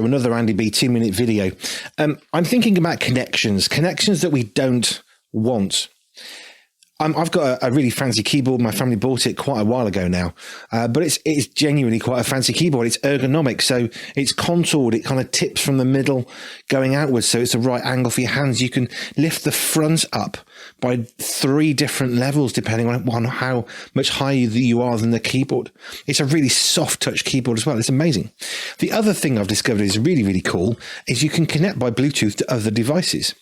So another Andy B 2-minute video. I'm thinking about connections that we don't want. I've got a really fancy keyboard. My family bought it quite a while ago now, but it's genuinely quite a fancy keyboard. It's ergonomic, so it's contoured. It kind of tips from the middle going outwards, so it's the right angle for your hands. You can lift the front up by 3 different levels depending on how much higher you are than the keyboard. It's a really soft touch keyboard as well. It's amazing. The other thing I've discovered is really, really cool is you can connect by Bluetooth to other devices.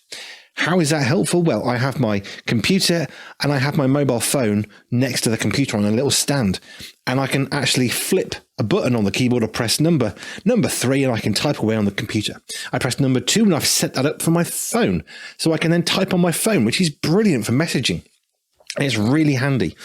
How is that helpful? Well, I have my computer and I have my mobile phone next to the computer on a little stand, and I can actually flip a button on the keyboard or press number 3 and I can type away on the computer. I press number 2 and I've set that up for my phone, so I can then type on my phone, which is brilliant for messaging. And it's really handy,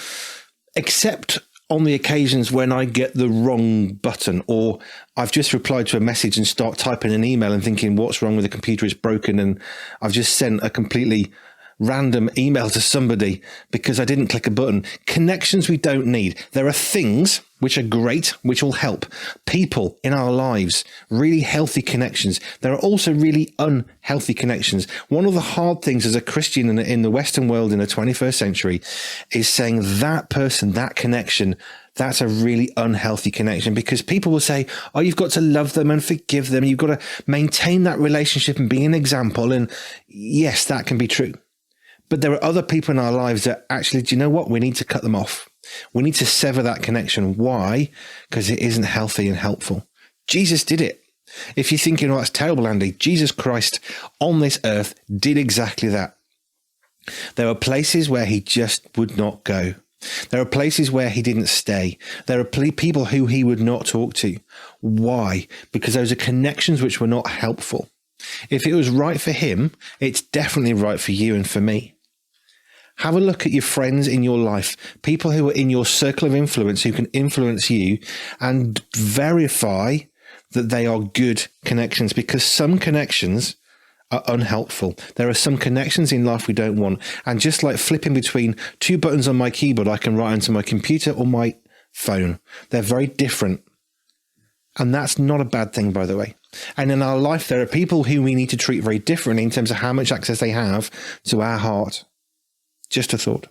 except on the occasions when I get the wrong button, or I've just replied to a message and start typing an email and thinking, what's wrong with the computer? It's broken. And I've just sent a completely random email to somebody because I didn't click a button. Connections we don't need. There are things which are great, which will help people in our lives, really healthy connections. There are also really unhealthy connections. One of the hard things as a Christian in the Western world in the 21st century is saying that person, that connection, that's a really unhealthy connection, because people will say, oh, you've got to love them and forgive them. You've got to maintain that relationship and be an example. And yes, that can be true. But there are other people in our lives that actually, do you know what? We need to cut them off. We need to sever that connection. Why? Because it isn't healthy and helpful. Jesus did it. If you're thinking, oh, that's terrible, Andy, Jesus Christ on this earth did exactly that. There are places where he just would not go. There are places where he didn't stay. There are people who he would not talk to. Why? Because those are connections which were not helpful. If it was right for him, it's definitely right for you and for me. Have a look at your friends in your life, people who are in your circle of influence who can influence you, and verify that they are good connections, because some connections are unhelpful. There are some connections in life we don't want. And just like flipping between 2 buttons on my keyboard, I can write onto my computer or my phone. They're very different. And that's not a bad thing, by the way. And in our life, there are people who we need to treat very differently in terms of how much access they have to our heart. Just a thought.